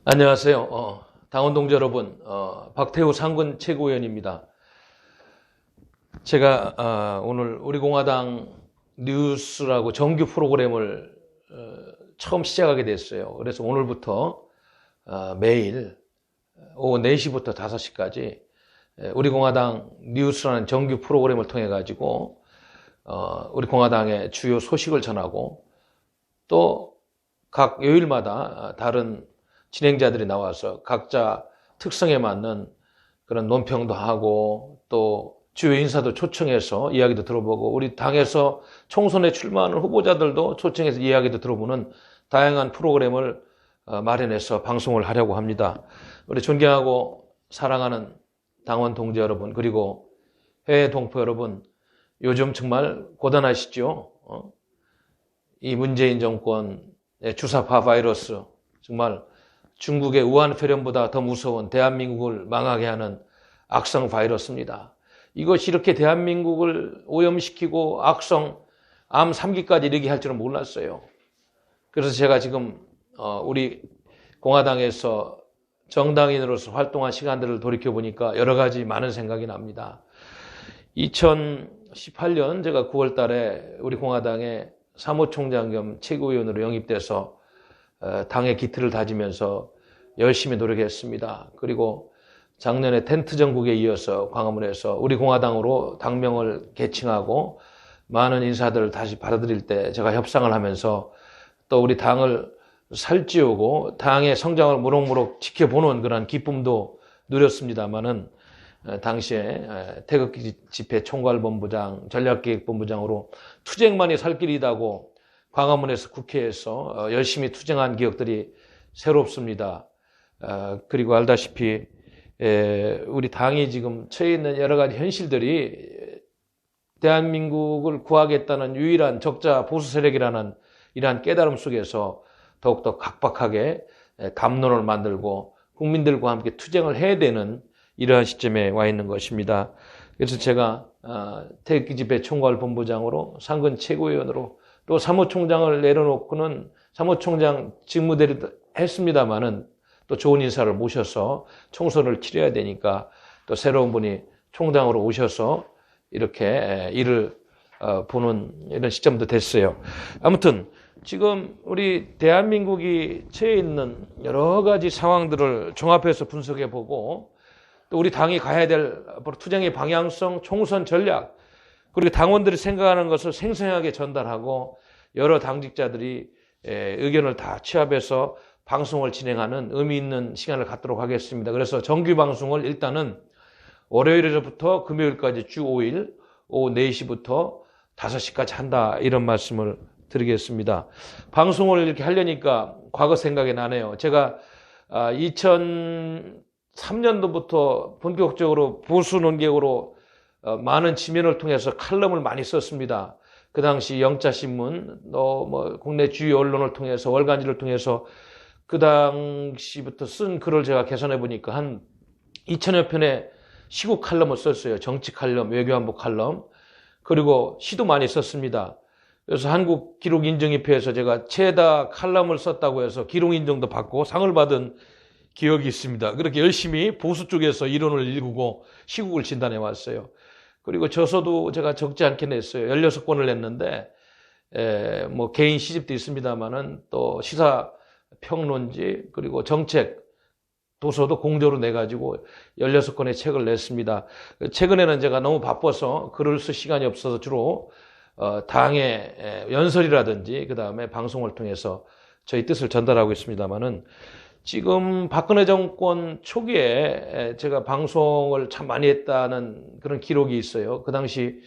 안녕하세요. 당원 동지 여러분, 박태우 상근 최고위원입니다. 제가 오늘 우리 공화당 뉴스라고 정규 프로그램을 처음 시작하게 됐어요. 그래서 오늘부터 매일 오후 4시부터 5시까지 우리 공화당 뉴스라는 정규 프로그램을 통해 가지고 우리 공화당의 주요 소식을 전하고 또 각 요일마다 다른 진행자들이 나와서 각자 특성에 맞는 그런 논평도 하고 또 주요 인사도 초청해서 이야기도 들어보고 우리 당에서 총선에 출마하는 후보자들도 초청해서 이야기도 들어보는 다양한 프로그램을 마련해서 방송을 하려고 합니다. 우리 존경하고 사랑하는 당원 동지 여러분, 그리고 해외 동포 여러분, 요즘 정말 고단하시죠? 이 문재인 정권의 주사파 바이러스, 정말 중국의 우한 폐렴보다 더 무서운 대한민국을 망하게 하는 악성 바이러스입니다. 이것이 이렇게 대한민국을 오염시키고 악성 암 3기까지 이르게 할 줄은 몰랐어요. 그래서 제가 지금 우리 공화당에서 정당인으로서 활동한 시간들을 돌이켜보니까 여러 가지 많은 생각이 납니다. 2018년 제가 9월 달에 우리 공화당의 사무총장 겸 최고위원으로 영입돼서 당의 기틀을 다지면서 열심히 노력했습니다. 그리고 작년에 텐트 정국에 이어서 광화문에서 우리 공화당으로 당명을 개칭하고 많은 인사들을 다시 받아들일 때 제가 협상을 하면서 또 우리 당을 살찌우고 당의 성장을 무럭무럭 지켜보는 그런 기쁨도 누렸습니다만은 당시에 태극기 집회 총괄본부장, 전략기획본부장으로 투쟁만이 살 길이다고 광화문에서 국회에서 열심히 투쟁한 기억들이 새롭습니다. 그리고 알다시피 우리 당이 지금 처해 있는 여러 가지 현실들이 대한민국을 구하겠다는 유일한 적자 보수 세력이라는 이러한 깨달음 속에서 더욱더 각박하게 담론을 만들고 국민들과 함께 투쟁을 해야 되는 이러한 시점에 와 있는 것입니다. 그래서 제가 태극기 집회 총괄본부장으로 상근 최고위원으로 또 사무총장을 내려놓고는 사무총장 직무대리도 했습니다마는 또 좋은 인사를 모셔서 총선을 치러야 되니까 또 새로운 분이 총장으로 오셔서 이렇게 일을 보는 이런 시점도 됐어요. 아무튼 지금 우리 대한민국이 처해 있는 여러 가지 상황들을 종합해서 분석해 보고 또 우리 당이 가야 될 투쟁의 방향성, 총선 전략, 그리고 당원들이 생각하는 것을 생생하게 전달하고 여러 당직자들이 의견을 다 취합해서 방송을 진행하는 의미 있는 시간을 갖도록 하겠습니다. 그래서 정규 방송을 일단은 월요일에서부터 금요일까지 주 5일 오후 4시부터 5시까지 한다, 이런 말씀을 드리겠습니다. 방송을 이렇게 하려니까 과거 생각이 나네요. 제가 2003년도부터 본격적으로 보수 논객으로 많은 지면을 통해서 칼럼을 많이 썼습니다. 그 당시 영자신문, 국내 주요 언론을 통해서 월간지를 통해서 그 당시부터 쓴 글을 제가 계산해 보니까 한 2000여 편의 시국 칼럼을 썼어요. 정치 칼럼, 외교안보 칼럼, 그리고 시도 많이 썼습니다. 그래서 한국기록인정협회에서 제가 최다 칼럼을 썼다고 해서 기록인정도 받고 상을 받은 기억이 있습니다. 그렇게 열심히 보수 쪽에서 이론을 일구고 시국을 진단해 왔어요. 그리고 저서도 제가 적지 않게 냈어요. 16권을 냈는데, 개인 시집도 있습니다만은 또 시사 평론지, 그리고 정책 도서도 공저로 내가지고 16권의 책을 냈습니다. 최근에는 제가 너무 바빠서 글을 쓸 시간이 없어서 주로 당의 연설이라든지 그 다음에 방송을 통해서 저희 뜻을 전달하고 있습니다만은 지금 박근혜 정권 초기에 제가 방송을 참 많이 했다는 그런 기록이 있어요. 그 당시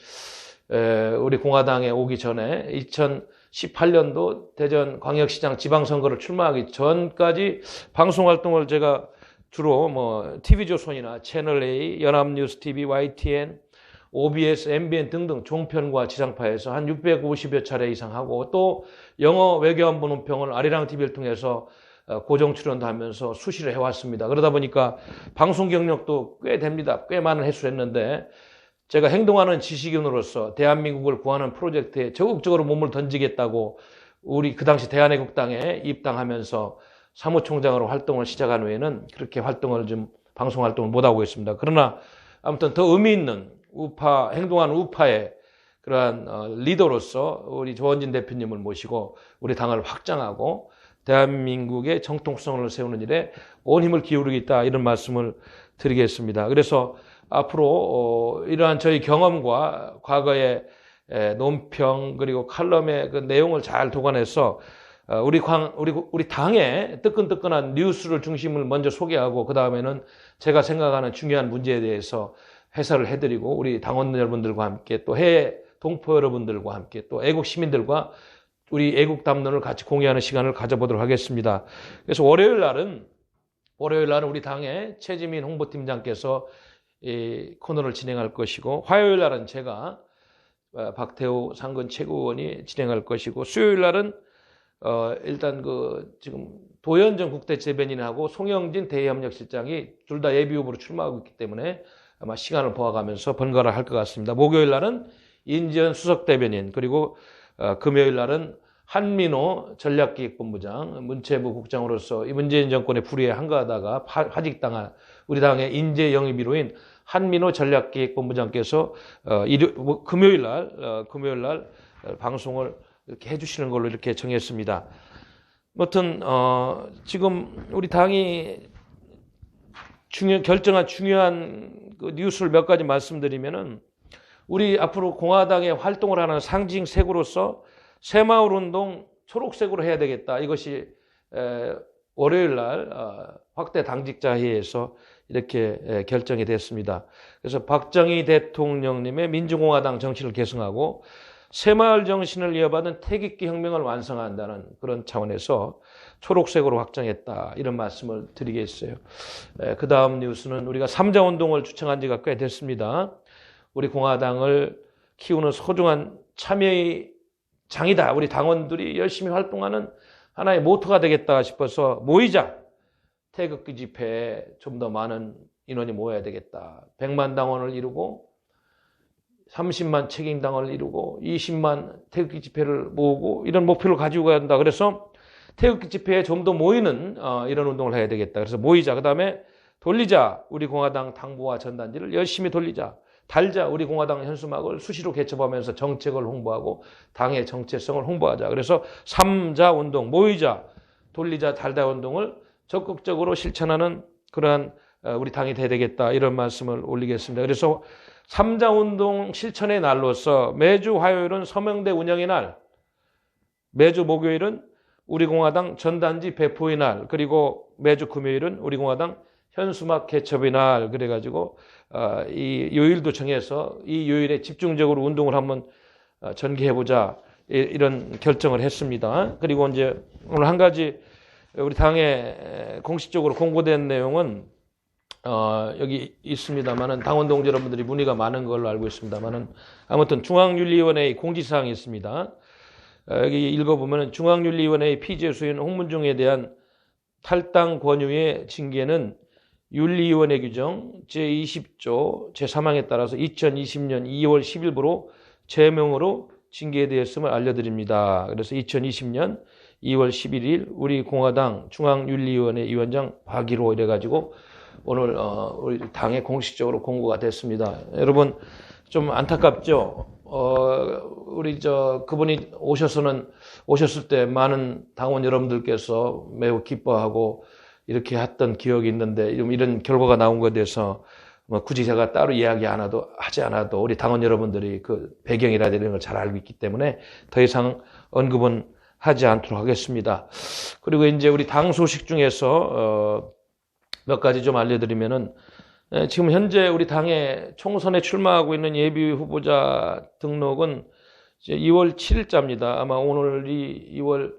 우리 공화당에 오기 전에 2018년도 대전 광역시장 지방선거를 출마하기 전까지 방송활동을 제가 주로 TV조선이나 채널A, 연합뉴스TV, YTN, OBS, MBN 등등 종편과 지상파에서 한 650여 차례 이상 하고 또 영어 외교안보 논평을 아리랑TV를 통해서 고정 출연도 하면서 수시를 해왔습니다. 그러다 보니까 방송 경력도 꽤 됩니다. 꽤 많은 횟수를 했는데 제가 행동하는 지식인으로서 대한민국을 구하는 프로젝트에 적극적으로 몸을 던지겠다고 우리 그 당시 대한애국당에 입당하면서 사무총장으로 활동을 시작한 후에는 그렇게 활동을 좀 방송 활동을 못 하고 있습니다. 그러나 아무튼 더 의미 있는 우파 행동하는 우파의 그러한 리더로서 우리 조원진 대표님을 모시고 우리 당을 확장하고 대한민국의 정통성을 세우는 일에 온 힘을 기울이겠다 이런 말씀을 드리겠습니다. 그래서 앞으로 이러한 저희 경험과 과거의 논평 그리고 칼럼의 그 내용을 잘 도관해서 우리 당의 뜨끈뜨끈한 뉴스를 중심을 먼저 소개하고 그 다음에는 제가 생각하는 중요한 문제에 대해서 해설을 해드리고 우리 당원 여러분들과 함께 또 해외 동포 여러분들과 함께 또 애국 시민들과 우리 애국 담론을 같이 공유하는 시간을 가져보도록 하겠습니다. 그래서 월요일 날은 우리 당의 최지민 홍보팀장께서 이 코너를 진행할 것이고 화요일 날은 제가 박태우 상근 최고위원이 진행할 것이고 수요일 날은 일단 지금 도현정 국대재변인하고 송영진 대의협력실장이 둘 다 예비후보로 출마하고 있기 때문에 아마 시간을 보아가면서 번갈아 할 것 같습니다. 목요일 날은 인지현 수석대변인 그리고 금요일 날은 한민호 전략기획본부장 문체부 국장으로서 이 문재인 정권의 불의에 한가하다가 파직당한 우리 당의 인재 영입 1호인 한민호 전략기획본부장께서 금요일 날 방송을 이렇게 해주시는 걸로 이렇게 정했습니다. 아무튼 지금 우리 당이 결정한 중요한 그 뉴스를 몇 가지 말씀드리면은 우리 앞으로 공화당의 활동을 하는 상징 색으로서 새마을운동 초록색으로 해야 되겠다. 이것이 월요일 날 확대 당직자 회의에서 이렇게 결정이 됐습니다. 그래서 박정희 대통령님의 민주공화당 정신을 계승하고 새마을 정신을 이어받은 태극기 혁명을 완성한다는 그런 차원에서 초록색으로 확정했다. 이런 말씀을 드리겠어요. 그 다음 뉴스는 우리가 3자 운동을 주창한 지가 꽤 됐습니다. 우리 공화당을 키우는 소중한 참여의 장이다. 우리 당원들이 열심히 활동하는 하나의 모토가 되겠다 싶어서 모이자. 태극기 집회에 좀 더 많은 인원이 모여야 되겠다. 100만 당원을 이루고 30만 책임당원을 이루고 20만 태극기 집회를 모으고 이런 목표를 가지고 가야 한다. 그래서 태극기 집회에 좀 더 모이는 이런 운동을 해야 되겠다. 그래서 모이자. 그 다음에 돌리자. 우리 공화당 당부와 전단지를 열심히 돌리자. 달자. 우리 공화당 현수막을 수시로 개첩하면서 정책을 홍보하고 당의 정체성을 홍보하자. 그래서 3자 운동, 모이자, 돌리자, 달자 운동을 적극적으로 실천하는 그러한 우리 당이 돼야 되겠다. 이런 말씀을 올리겠습니다. 그래서 3자 운동 실천의 날로서 매주 화요일은 서명대 운영의 날, 매주 목요일은 우리 공화당 전단지 배포의 날, 그리고 매주 금요일은 우리 공화당 현수막 개첩의 날. 그래가지고 이 요일도 정해서 이 요일에 집중적으로 운동을 한번 전개해보자. 이런 결정을 했습니다. 그리고 이제 오늘 한 가지 우리 당에 공식적으로 공고된 내용은 여기 있습니다만은 당원 동지 여러분들이 문의가 많은 걸로 알고 있습니다만은 아무튼 중앙윤리위원회의 공지사항이 있습니다. 여기 읽어보면은 중앙윤리위원회의 피제수인 홍문종에 대한 탈당 권유의 징계는 윤리위원회 규정 제20조 제3항에 따라서 2020년 2월 10일부로 제명으로 징계되었음을 알려드립니다. 그래서 2020년 2월 11일 우리 공화당 중앙윤리위원회 위원장 박일호 이래가지고 오늘 우리 당에 공식적으로 공고가 됐습니다. 여러분 좀 안타깝죠? 우리 그분이 오셨을 때 많은 당원 여러분들께서 매우 기뻐하고 이렇게 했던 기억이 있는데 이런 결과가 나온 것에 대해서 굳이 제가 따로 하지 않아도 우리 당원 여러분들이 그 배경이라든지 이런 걸 잘 알고 있기 때문에 더 이상 언급은 하지 않도록 하겠습니다. 그리고 이제 우리 당 소식 중에서 몇 가지 좀 알려드리면은 지금 현재 우리 당에 총선에 출마하고 있는 예비 후보자 등록은 이제 2월 7일자입니다. 아마 오늘이 2월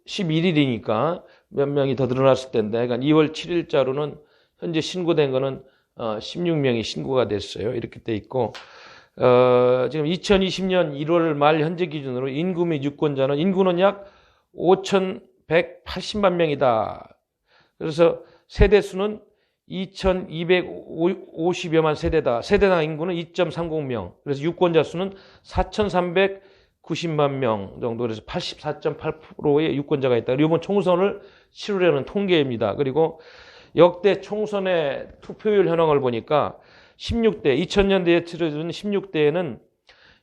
11일이니까 몇 명이 더 늘어났을 텐데, 그러니까 2월 7일자로는 현재 신고된 거는 16명이 신고가 됐어요. 이렇게 돼 있고, 지금 2020년 1월 말 현재 기준으로 인구 및 유권자는 인구는 약 5,180만 명이다. 그래서 세대수는 2,250여만 세대다. 세대당 인구는 2.30명. 그래서 유권자 수는 4,300 90만 명 정도, 그래서 84.8%의 유권자가 있다. 이번 총선을 치르려는 통계입니다. 그리고 역대 총선의 투표율 현황을 보니까 16대, 2000년대에 치러진 16대에는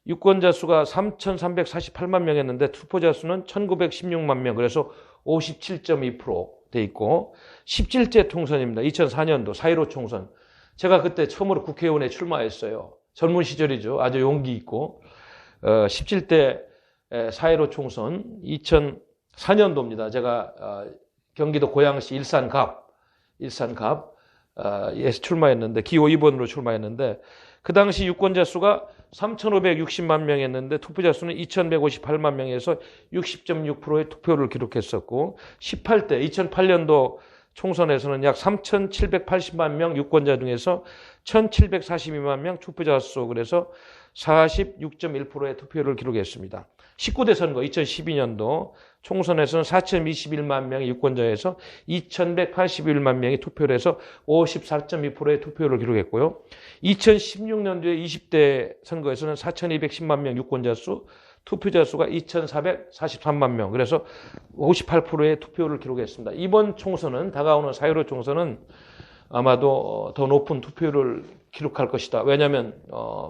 유권자 수가 3,348만 명이었는데 투표자 수는 1,916만 명, 그래서 57.2%돼 있고, 17대 총선입니다. 2004년도 4.15 총선. 제가 그때 처음으로 국회의원에 출마했어요. 젊은 시절이죠. 아주 용기 있고. 17대 4.15 총선 2004년도입니다. 제가 경기도 고양시 일산갑 에서 출마했는데, 기호 2번으로 출마했는데, 그 당시 유권자 수가 3,560만 명이었는데 투표자 수는 2,158만 명에서 60.6%의 투표를 기록했었고, 18대 2008년도 총선에서는 약 3,780만 명 유권자 중에서 1,742만 명 투표자 수, 그래서 46.1%의 투표를 기록했습니다. 19대 선거 2012년도 총선에서는 4,021만 명의 유권자에서 2,181만 명이 투표를 해서 54.2%의 투표를 기록했고요. 2016년도에 20대 선거에서는 4,210만 명 유권자 수, 투표자 수가 2,443만 명, 그래서 58%의 투표를 기록했습니다. 이번 총선은, 다가오는 4.15 총선은 아마도 더 높은 투표를 기록할 것이다. 왜냐하면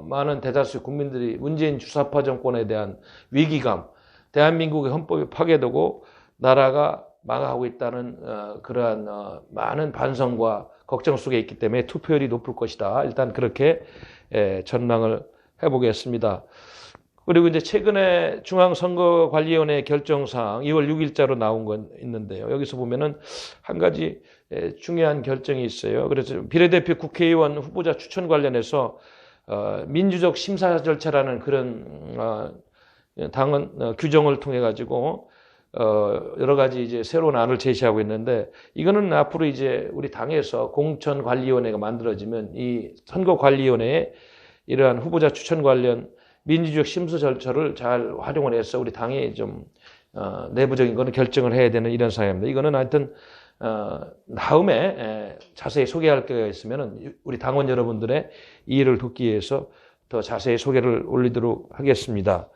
많은 대다수 국민들이 문재인 주사파 정권에 대한 위기감, 대한민국의 헌법이 파괴되고 나라가 망하고 있다는 그러한 많은 반성과 걱정 속에 있기 때문에 투표율이 높을 것이다. 일단 그렇게 전망을 해보겠습니다. 그리고 이제 최근에 중앙선거관리위원회 결정사항 2월 6일자로 나온 건 있는데요. 여기서 보면은 한 가지 중요한 결정이 있어요. 그래서 비례대표 국회의원 후보자 추천 관련해서 민주적 심사 절차라는 그런 당헌 규정을 통해 가지고 여러 가지 이제 새로운 안을 제시하고 있는데, 이거는 앞으로 이제 우리 당에서 공천관리위원회가 만들어지면 이 선거관리위원회에 이러한 후보자 추천 관련 민주적 심사 절차를 잘 활용을 해서 우리 당이 좀 내부적인 거는 결정을 해야 되는 이런 상황입니다. 이거는 하여튼 다음에 자세히 소개할 기회가 있으면 우리 당원 여러분들의 이해를 돕기 위해서 더 자세히 소개를 올리도록 하겠습니다.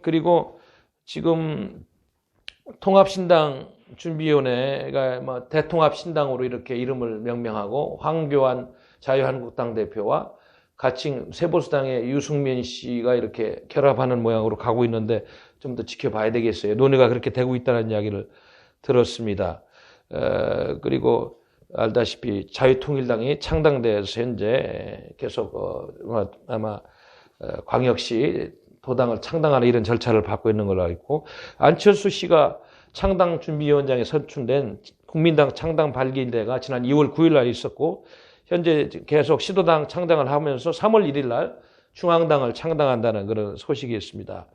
그리고 지금 통합신당 준비위원회가 뭐 대통합신당으로 이렇게 이름을 명명하고, 황교안 자유한국당 대표와 가칭 새보수당의 유승민 씨가 이렇게 결합하는 모양으로 가고 있는데 좀 더 지켜봐야 되겠어요. 논의가 그렇게 되고 있다는 이야기를 들었습니다. 그리고 알다시피 자유통일당이 창당돼서 현재 계속 아마 광역시 도당을 창당하는 이런 절차를 밟고 있는 걸로 알고 있고, 안철수 씨가 창당준비위원장에 선출된 국민당 창당 발기대가 지난 2월 9일 날 있었고, 현재 계속 시도당 창당을 하면서 3월 1일 날 중앙당을 창당한다는 그런 소식이 있습니다.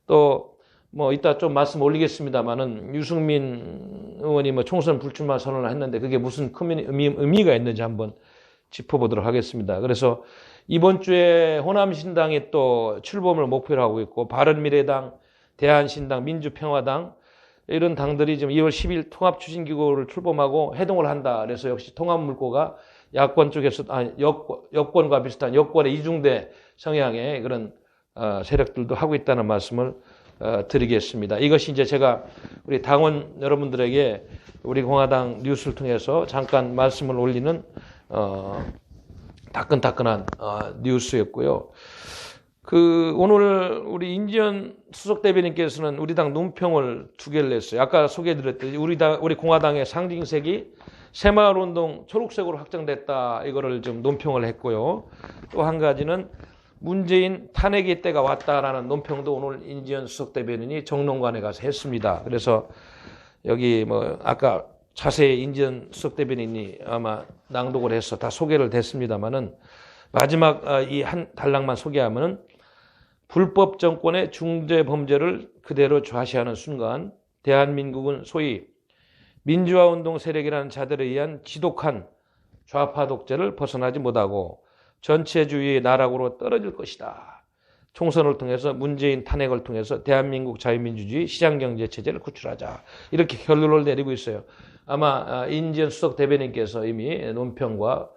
또 뭐 이따 좀 말씀 올리겠습니다만은 유승민 의원이 뭐 총선 불출마 선언을 했는데 그게 무슨 큰 의미가 있는지 한번 짚어보도록 하겠습니다. 그래서 이번 주에 호남신당이 또 출범을 목표로 하고 있고, 바른미래당, 대한신당, 민주평화당 이런 당들이 지금 2월 10일 통합추진기구를 출범하고 해동을 한다. 그래서 역시 통합물꼬가 야권 쪽에서, 여권과 비슷한 여권의 이중대 성향의 그런 세력들도 하고 있다는 말씀을 드리겠습니다. 이것이 이제 제가 우리 당원 여러분들에게 우리 공화당 뉴스를 통해서 잠깐 말씀을 올리는 따끈따끈한 뉴스였고요. 오늘 우리 인지연 수석 대변인께서는 우리 당 논평을 2개를 냈어요. 아까 소개해드렸듯이 우리 공화당의 상징색이 새마을운동 초록색으로 확정됐다. 이거를 좀 논평을 했고요. 또 한 가지는 문재인 탄핵의 때가 왔다라는 논평도 오늘 인지연 수석 대변인이 정론관에 가서 했습니다. 그래서 여기 뭐 아까 자세히 인지연 수석 대변인이 아마 낭독을 해서 다 소개를 됐습니다만은, 마지막 이 한 단락만 소개하면은, 불법 정권의 중대 범죄를 그대로 좌시하는 순간 대한민국은 소위 민주화운동 세력이라는 자들에 의한 지독한 좌파 독재를 벗어나지 못하고 전체주의의 나락으로 떨어질 것이다. 총선을 통해서 문재인 탄핵을 통해서 대한민국 자유민주주의 시장경제체제를 구출하자. 이렇게 결론을 내리고 있어요. 아마 인지연 수석 대변인께서 이미 논평과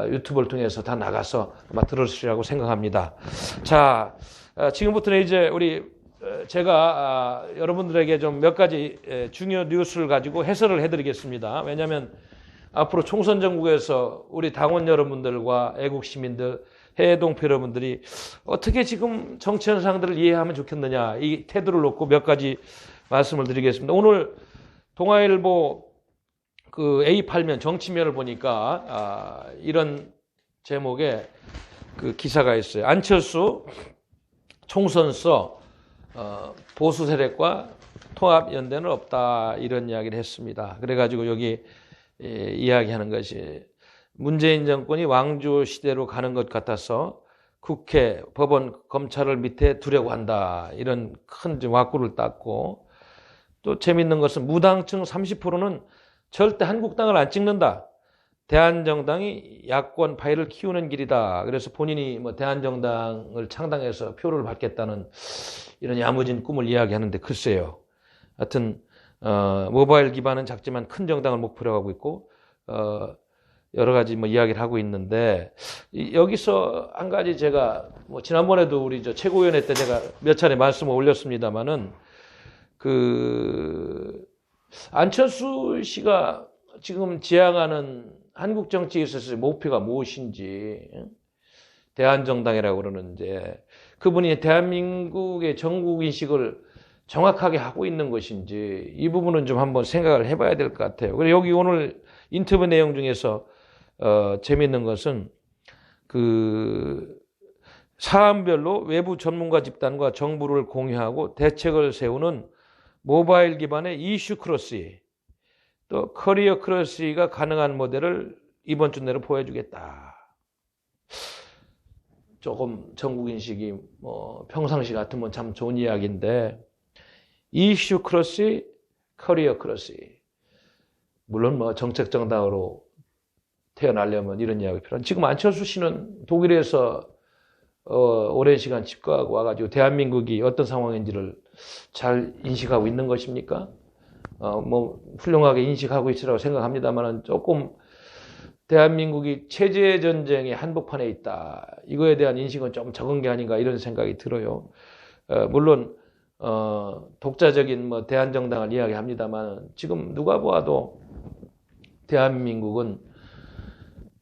유튜브를 통해서 다 나가서 아마 들으시라고 생각합니다. 자, 지금부터는 이제 제가 여러분들에게 좀 몇 가지 중요 뉴스를 가지고 해설을 해드리겠습니다. 왜냐하면 앞으로 총선 전국에서 우리 당원 여러분들과 애국 시민들, 해외 동포 여러분들이 어떻게 지금 정치 현상들을 이해하면 좋겠느냐, 이 태도를 놓고 몇 가지 말씀을 드리겠습니다. 오늘 동아일보 그 A8면 정치면을 보니까 이런 제목의 그 기사가 있어요. 안철수 총선서 보수 세력과 통합 연대는 없다, 이런 이야기를 했습니다. 그래가지고 여기 이야기하는 것이 문재인 정권이 왕조 시대로 가는 것 같아서 국회, 법원, 검찰을 밑에 두려고 한다, 이런 큰 와꾸를 땄고, 또 재밌는 것은 무당층 30%는 절대 한국당을 안 찍는다. 대한정당이 야권 파이를 키우는 길이다. 그래서 본인이 대한정당을 창당해서 표를 받겠다는 이런 야무진 꿈을 이야기하는데, 글쎄요. 하여튼 모바일 기반은 작지만 큰 정당을 목표로 하고 있고, 여러 가지 이야기를 하고 있는데, 여기서 한 가지 제가 지난번에도 우리 최고위원회 때 제가 몇 차례 말씀을 올렸습니다만은, 안철수 씨가 지금 지향하는 한국 정치에 있어서의 목표가 무엇인지, 대한정당이라고 그러는데 그분이 대한민국의 전국 인식을 정확하게 하고 있는 것인지, 이 부분은 좀 한번 생각을 해봐야 될 것 같아요. 그리고 여기 오늘 인터뷰 내용 중에서 재미있는 것은 사안별로 외부 전문가 집단과 정부를 공유하고 대책을 세우는 모바일 기반의 이슈 크로시, 또 커리어 크로시가 가능한 모델을 이번 주 내로 보여주겠다. 조금 전국인식이 평상시 같으면 참 좋은 이야기인데, 이슈 크로시, 커리어 크로시. 물론 정책 정당으로 태어나려면 이런 이야기 필요한. 지금 안철수 씨는 독일에서 오랜 시간 집거하고 와가지고 대한민국이 어떤 상황인지를 잘 인식하고 있는 것입니까? 훌륭하게 인식하고 있으라고 생각합니다만, 조금 대한민국이 체제 전쟁의 한복판에 있다, 이거에 대한 인식은 좀 적은 게 아닌가, 이런 생각이 들어요. 물론 독자적인 대한정당을 이야기합니다만, 지금 누가 보아도 대한민국은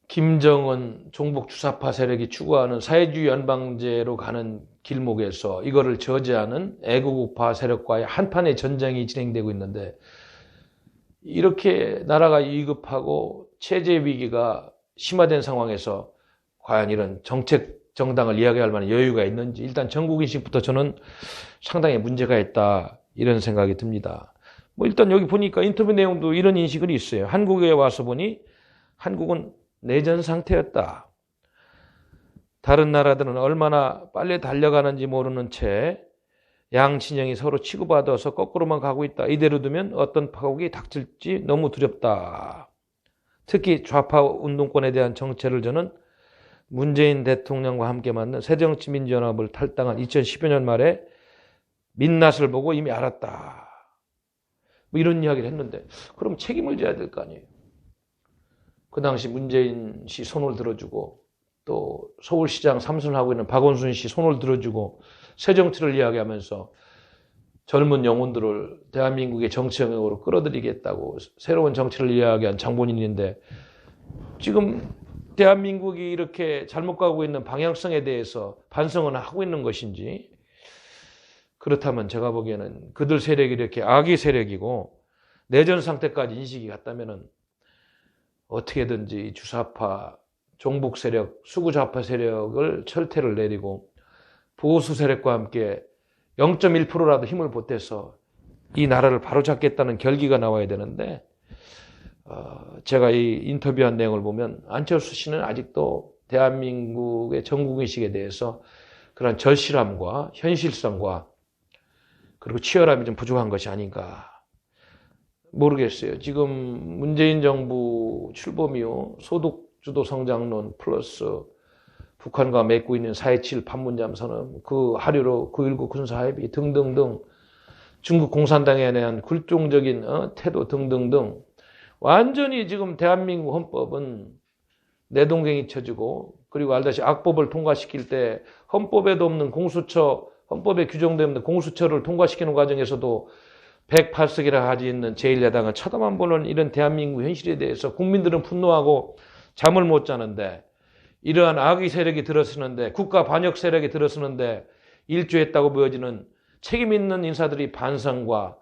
김정은 종북 주사파 세력이 추구하는 사회주의 연방제로 가는 길목에서 이거를 저지하는 애국우파 세력과의 한판의 전쟁이 진행되고 있는데, 이렇게 나라가 위급하고 체제 위기가 심화된 상황에서 과연 이런 정책 정당을 이야기할 만한 여유가 있는지, 일단 전국인식부터 저는 상당히 문제가 있다, 이런 생각이 듭니다. 일단 여기 보니까 인터뷰 내용도 이런 인식이 있어요. 한국에 와서 보니 한국은 내전 상태였다. 다른 나라들은 얼마나 빨리 달려가는지 모르는 채 양 진영이 서로 치고받아서 거꾸로만 가고 있다. 이대로 두면 어떤 파국이 닥칠지 너무 두렵다. 특히 좌파 운동권에 대한 정체를 저는 문재인 대통령과 함께 만든 새정치민주연합을 탈당한 2010여 년 말에 민낯을 보고 이미 알았다. 이런 이야기를 했는데, 그럼 책임을 져야 될 거 아니에요. 그 당시 문재인 씨 손을 들어주고, 또 서울시장 3선을 하고 있는 박원순 씨 손을 들어주고 새정치를 이야기하면서 젊은 영혼들을 대한민국의 정치 영역으로 끌어들이겠다고 새로운 정치를 이야기한 장본인인데, 지금 대한민국이 이렇게 잘못 가고 있는 방향성에 대해서 반성은 하고 있는 것인지, 그렇다면 제가 보기에는 그들 세력이 이렇게 악의 세력이고 내전 상태까지 인식이 갔다면은 어떻게든지 주사파, 종북 세력, 수구좌파 세력을 철퇴를 내리고 보수 세력과 함께 0.1%라도 힘을 보태서 이 나라를 바로잡겠다는 결기가 나와야 되는데, 제가 이 인터뷰한 내용을 보면 안철수 씨는 아직도 대한민국의 전국인식에 대해서 그런 절실함과 현실성과 그리고 치열함이 좀 부족한 것이 아닌가 모르겠어요. 지금 문재인 정부 출범 이후 소득주도 성장론 플러스 북한과 맺고 있는 4.27 판문점 선언, 그 하류로 9.19 군사합의 등등등, 중국 공산당에 대한 굴종적인 태도 등등등, 완전히 지금 대한민국 헌법은 내동댕이 쳐지고 그리고 알다시피 악법을 통과시킬 때 헌법에도 없는 공수처, 헌법에 규정되어 있는 공수처를 통과시키는 과정에서도 108석이라 하지 있는 제1야당은 쳐다만 보는 이런 대한민국 현실에 대해서 국민들은 분노하고 잠을 못 자는데, 이러한 악의 세력이 들어서는데, 국가 반역 세력이 들어서는데 일조했다고 보여지는 책임 있는 인사들이 반성과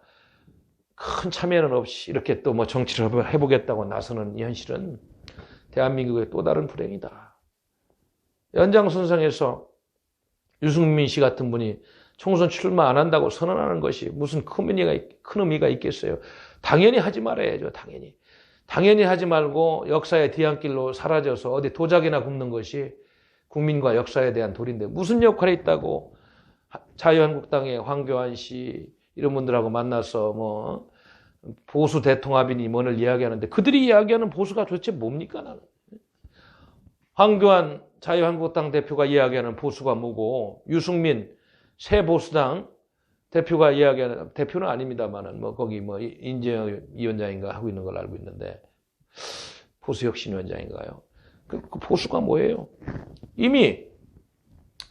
큰 참여는 없이 이렇게 또 뭐 정치를 해보겠다고 나서는 이 현실은 대한민국의 또 다른 불행이다. 연장선상에서 유승민 씨 같은 분이 총선 출마 안 한다고 선언하는 것이 무슨 큰 의미가 있겠어요. 당연히 하지 말아야죠. 당연히 하지 말고 역사의 뒤안길로 사라져서 어디 도자기나 굽는 것이 국민과 역사에 대한 도리인데, 무슨 역할이 있다고 자유한국당의 황교안 씨 이런 분들하고 만나서 뭐 보수 대통합이니 뭐를 이야기하는데, 그들이 이야기하는 보수가 도대체 뭡니까? 나는 황교안 자유한국당 대표가 이야기하는 보수가 뭐고, 유승민 새 보수당 대표가 이야기하는, 대표는 아닙니다만은 뭐 거기 뭐 인재영 위원장인가 하고 있는 걸 알고 있는데, 보수혁신위원장인가요? 그 보수가 뭐예요? 이미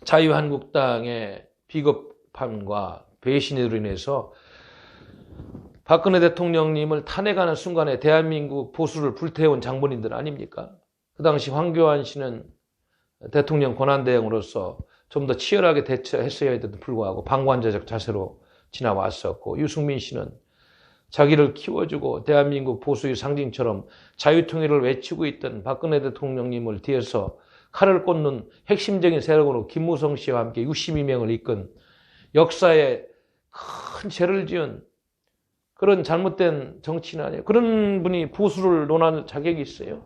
자유한국당의 비겁함과 배신으로 인해서 박근혜 대통령님을 탄핵하는 순간에 대한민국 보수를 불태운 장본인들 아닙니까? 그 당시 황교안 씨는 대통령 권한대행으로서 좀 더 치열하게 대처했어야 했는데도 불구하고 방관자적 자세로 지나왔었고, 유승민 씨는 자기를 키워주고 대한민국 보수의 상징처럼 자유통일을 외치고 있던 박근혜 대통령님을 뒤에서 칼을 꽂는 핵심적인 세력으로 김무성 씨와 함께 62명을 이끈 역사에 큰 죄를 지은 그런 잘못된 정치인 아니에요. 그런 분이 보수를 논할 자격이 있어요.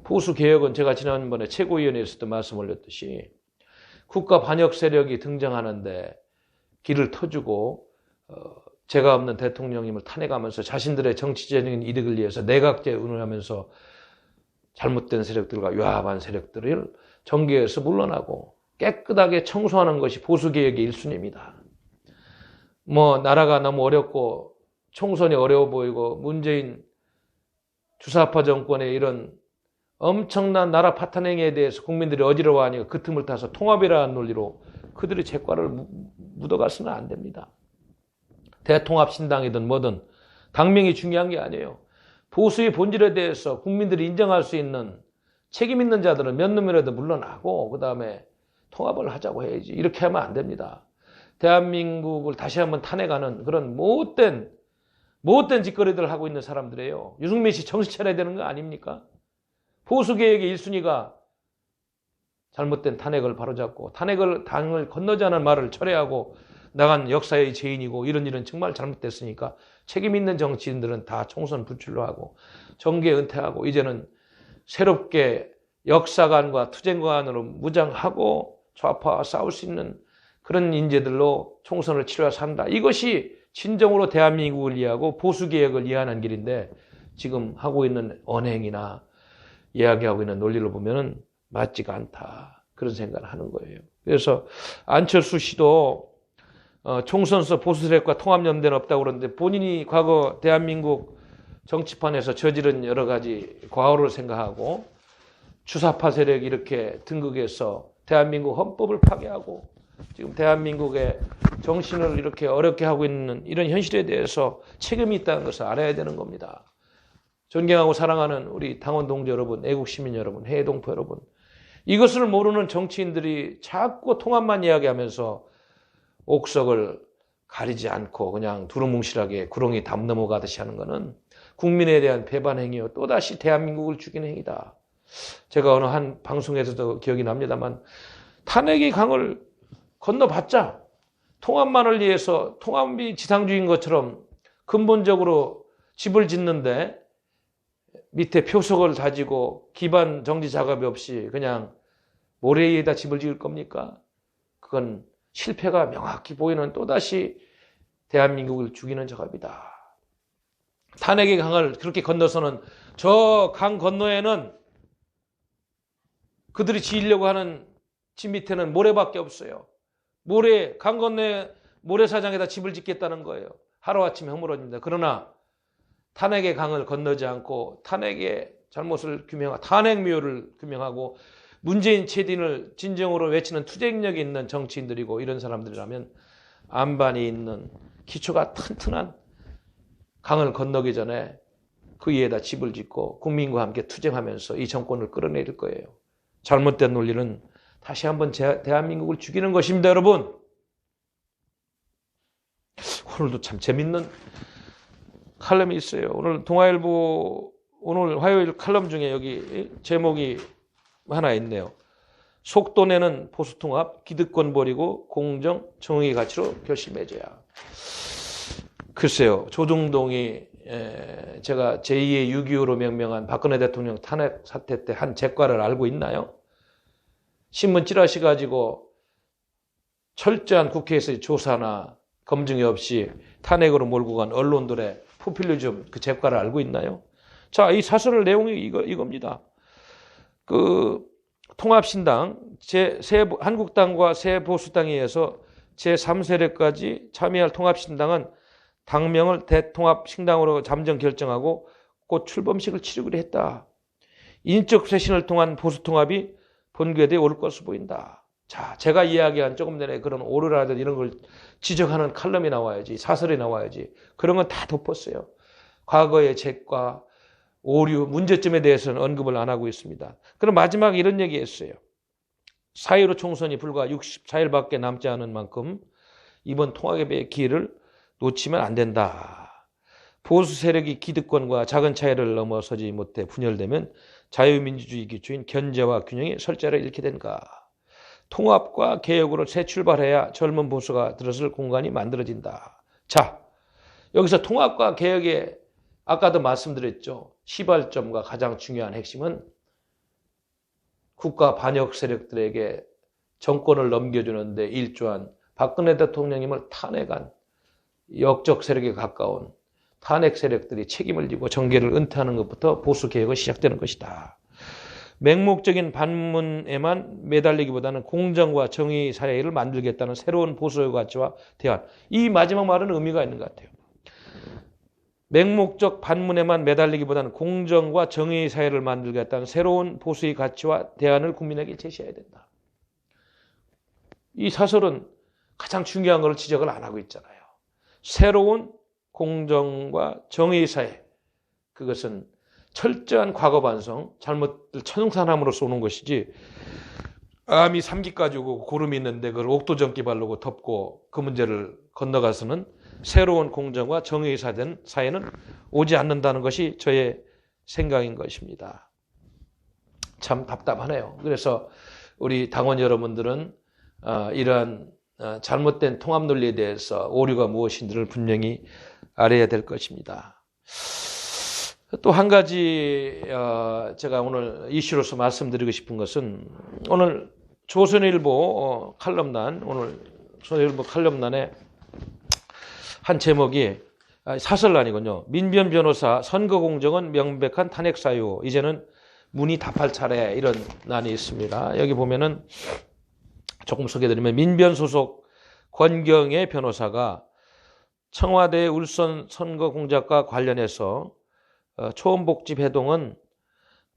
보수개혁은 제가 지난번에 최고위원회에서도 말씀 올렸듯이 국가 반역 세력이 등장하는데 길을 터주고 죄가 없는 대통령님을 탄핵하면서 자신들의 정치적인 이득을 위해서 내각제 운운하면서 잘못된 세력들과 유합한 세력들을 정계에서 물러나고 깨끗하게 청소하는 것이 보수개혁의 1순위입니다. 뭐 나라가 너무 어렵고 총선이 어려워 보이고 문재인 주사파 정권의 이런 엄청난 나라 파탄행위에 대해서 국민들이 어지러워하니까 그 틈을 타서 통합이라는 논리로 그들의 죄과를 묻어가서는 안 됩니다. 대통합신당이든 뭐든 당명이 중요한 게 아니에요. 보수의 본질에 대해서 국민들이 인정할 수 있는 책임 있는 자들은 몇 놈이라도 물러나고 그 다음에 통합을 하자고 해야지. 이렇게 하면 안 됩니다. 대한민국을 다시 한번 탄핵하는 그런 못된 짓거리들을 하고 있는 사람들이에요. 유승민 씨 정신 차려야 되는 거 아닙니까? 보수개혁의 1순위가 잘못된 탄핵을 바로잡고 당을 건너자는 말을 철회하고 나간 역사의 죄인이고 이런 정말 잘못됐으니까 책임 있는 정치인들은 다 총선 불출로 하고 정계 은퇴하고 이제는 새롭게 역사관과 투쟁관으로 무장하고 좌파와 싸울 수 있는 그런 인재들로 총선을 치러야 한다. 이것이 진정으로 대한민국을 이해하고 보수개혁을 이해하는 길인데, 지금 하고 있는 언행이나 이야기하고 있는 논리를 보면은 맞지가 않다. 그런 생각을 하는 거예요. 그래서 안철수 씨도 총선서 보수 세력과 통합연대는 없다고 그러는데, 본인이 과거 대한민국 정치판에서 저지른 여러 가지 과오를 생각하고 주사파 세력이 이렇게 등극해서 대한민국 헌법을 파괴하고 지금 대한민국의 정신을 이렇게 어렵게 하고 있는 이런 현실에 대해서 책임이 있다는 것을 알아야 되는 겁니다. 존경하고 사랑하는 우리 당원 동지 여러분, 애국 시민 여러분, 해외 동포 여러분, 이것을 모르는 정치인들이 자꾸 통합만 이야기하면서 옥석을 가리지 않고 그냥 두루뭉실하게 구렁이 담 넘어가듯이 하는 것은 국민에 대한 배반 행위요, 또다시 대한민국을 죽이는 행위다. 제가 어느 한 방송에서도 기억이 납니다만, 탄핵의 강을 건너봤자 통합만을 위해서 통합이 지상주의인 것처럼 근본적으로 집을 짓는데 밑에 표석을 다지고 기반 정지 작업이 없이 그냥 모래 위에다 집을 지을 겁니까? 그건 실패가 명확히 보이는 또다시 대한민국을 죽이는 작업이다. 탄핵의 강을 그렇게 건너서는 저 강 건너에는 그들이 지으려고 하는 집 밑에는 모래밖에 없어요. 강 건너에 모래사장에다 집을 짓겠다는 거예요. 하루아침에 허물어집니다. 그러나 탄핵의 강을 건너지 않고 탄핵의 잘못을 규명하고 탄핵 묘를 규명하고 문재인 체딘을 진정으로 외치는 투쟁력이 있는 정치인들이고 이런 사람들이라면 안반이 있는 기초가 튼튼한 강을 건너기 전에 그 위에다 집을 짓고 국민과 함께 투쟁하면서 이 정권을 끌어내릴 거예요. 잘못된 논리는 다시 한번 대한민국을 죽이는 것입니다, 여러분. 오늘도 참 재밌는 칼럼이 있어요. 오늘 동아일보 오늘 화요일 칼럼 중에 여기 제목이 하나 있네요. 속도 내는 보수통합, 기득권 버리고 공정, 정의 가치로 결심해줘야. 글쎄요. 조중동이 제가 제2의 6.25로 명명한 박근혜 대통령 탄핵 사태 때 한 제과를 알고 있나요? 신문 찌라시 가지고 철저한 국회에서의 조사나 검증이 없이 탄핵으로 몰고 간 언론들의 포퓰리즘 그 제과를 알고 있나요? 자, 이 사설 내용이 이겁니다. 그 통합신당, 한국당과 새 보수당에 의해서 제3세력까지 참여할 통합신당은 당명을 대통합신당으로 잠정 결정하고 곧 출범식을 치르기로 했다. 인적 쇄신을 통한 보수통합이 본궤대에 오를 것으로 보인다. 자, 제가 이야기한 조금 전에 그런 오류라든 이런 걸 지적하는 칼럼이 나와야지, 사설이 나와야지. 그런 건 다 덮었어요. 과거의 죄과 오류, 문제점에 대해서는 언급을 안 하고 있습니다. 그럼 마지막에 이런 얘기했어요. 4.15 총선이 불과 64일밖에 남지 않은 만큼 이번 통합의 기회를 놓치면 안 된다. 보수 세력이 기득권과 작은 차이를 넘어서지 못해 분열되면 자유민주주의 기초인 견제와 균형이 설자를 잃게 된가. 통합과 개혁으로 새 출발해야 젊은 보수가 들어설 공간이 만들어진다. 자, 여기서 통합과 개혁의 아까도 말씀드렸죠. 시발점과 가장 중요한 핵심은 국가 반역 세력들에게 정권을 넘겨주는데 일조한 박근혜 대통령님을 탄핵한 역적 세력에 가까운 탄핵 세력들이 책임을 지고 정계를 은퇴하는 것부터 보수 개혁이 시작되는 것이다. 맹목적인 반문에만 매달리기보다는 공정과 정의 사회를 만들겠다는 새로운 보수의 가치와 대안. 이 마지막 말은 의미가 있는 것 같아요. 맹목적 반문에만 매달리기보다는 공정과 정의의 사회를 만들겠다는 새로운 보수의 가치와 대안을 국민에게 제시해야 된다. 이 사설은 가장 중요한 것을 지적을 안 하고 있잖아요. 새로운 공정과 정의의 사회, 그것은 철저한 과거 반성, 잘못을 청산함으로써 오는 것이지 암이 3기까지 오고 고름이 있는데 그걸 옥도전기 바르고 덮고 그 문제를 건너가서는 새로운 공정과 정의의 사회는 오지 않는다는 것이 저의 생각인 것입니다. 참 답답하네요. 그래서 우리 당원 여러분들은 이러한 잘못된 통합 논리에 대해서 오류가 무엇인지를 분명히 알아야 될 것입니다. 또 한 가지 제가 오늘 이슈로서 말씀드리고 싶은 것은 오늘 조선일보 칼럼란, 오늘 조선일보 칼럼란에 한 제목이 사설란이군요. 민변 변호사 선거 공정은 명백한 탄핵 사유. 이제는 문이 답할 차례. 이런 난이 있습니다. 여기 보면은 조금 소개해드리면 민변 소속 권경의 변호사가 청와대 울산 선거 공작과 관련해서 초원복지 배동은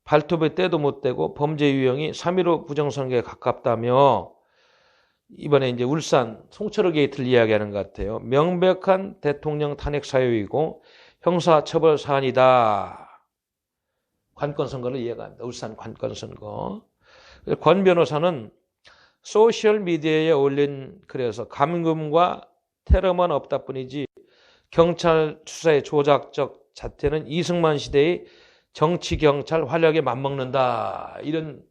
발톱의 때도 못 대고 범죄 유형이 3.15 부정선거에 가깝다며 이번에 이제 울산 송철호 게이트를 이야기하는 것 같아요. 명백한 대통령 탄핵 사유이고 형사처벌 사안이다. 관건선거를 이야기합니다. 울산 관건선거. 권 변호사는 소셜미디어에 올린 글에서 감금과 테러만 없다 뿐이지 경찰 수사의 조작적 자태는 이승만 시대의 정치경찰 활약에 맞먹는다. 이런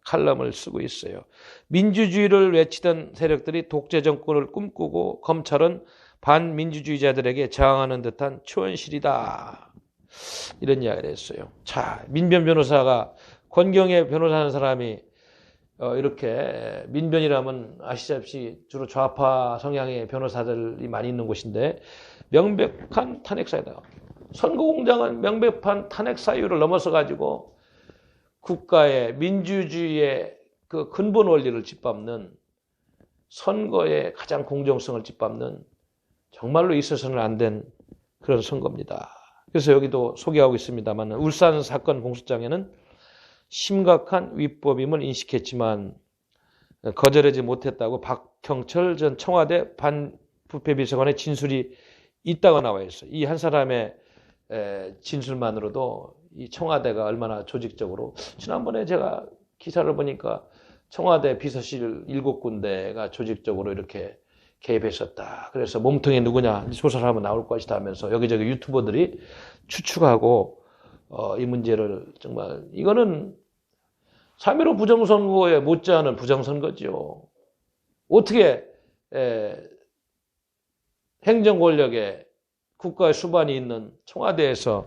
칼럼을 쓰고 있어요. 민주주의를 외치던 세력들이 독재 정권을 꿈꾸고 검찰은 반민주주의자들에게 저항하는 듯한 초현실이다. 이런 이야기를 했어요. 자, 민변 변호사가 권경의 변호사하는 사람이 이렇게 민변이라면 아시다시피 주로 좌파 성향의 변호사들이 많이 있는 곳인데 명백한 탄핵 사유다. 선거공장은 명백한 탄핵 사유를 넘어서 가지고 국가의 민주주의의 그 근본 원리를 짓밟는 선거의 가장 공정성을 짓밟는 정말로 있어서는 안 된 그런 선거입니다. 그래서 여기도 소개하고 있습니다만 울산 사건 공소장에는 심각한 위법임을 인식했지만 거절하지 못했다고 박형철 전 청와대 반부패비서관의 진술이 있다고 나와 있어요. 이 한 사람의 진술만으로도 이 청와대가 얼마나 조직적으로, 지난번에 제가 기사를 보니까 청와대 비서실 7군데가 조직적으로 이렇게 개입했었다. 그래서 몸통이 누구냐 조사를 하면 나올 것이다 하면서 여기저기 유튜버들이 추측하고 이 문제를 정말, 이거는 3.15 부정선거에 못지않은 부정선거죠. 어떻게 행정 권력에 국가의 수반이 있는 청와대에서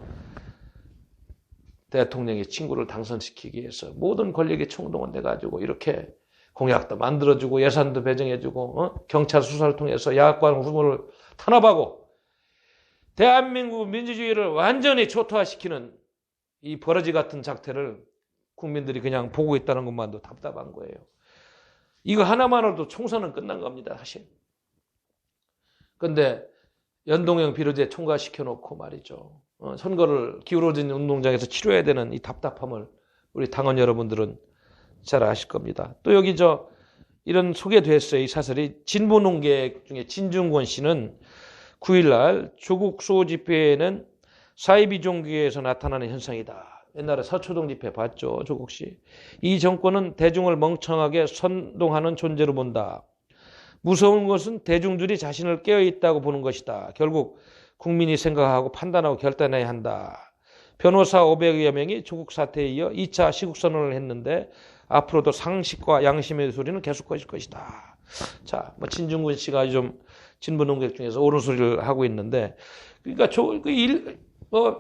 대통령의 친구를 당선시키기 위해서 모든 권력이 총동원돼가지고 이렇게 공약도 만들어주고 예산도 배정해주고 경찰 수사를 통해서 야권 후보를 탄압하고 대한민국 민주주의를 완전히 초토화시키는 이 버러지 같은 작태를 국민들이 그냥 보고 있다는 것만도 답답한 거예요. 이거 하나만으로도 총선은 끝난 겁니다, 사실. 근데 연동형 비례제 통과시켜놓고 말이죠. 선거를 기울어진 운동장에서 치러야 되는 이 답답함을 우리 당원 여러분들은 잘 아실 겁니다. 또 여기 이런 소개됐어요. 이 사설이 진보농객 중에 진중권 씨는 9일날 조국 수호 집회에는 사이비 종교에서 나타나는 현상이다. 옛날에 서초동 집회 봤죠, 조국 씨. 이 정권은 대중을 멍청하게 선동하는 존재로 본다. 무서운 것은 대중들이 자신을 깨어있다고 보는 것이다. 결국 국민이 생각하고 판단하고 결단해야 한다. 변호사 500여 명이 조국 사태에 이어 2차 시국선언을 했는데 앞으로도 상식과 양심의 소리는 계속 꺼질 것이다. 자, 진중권 씨가 좀 진보농객 중에서 옳은 소리를 하고 있는데, 그러니까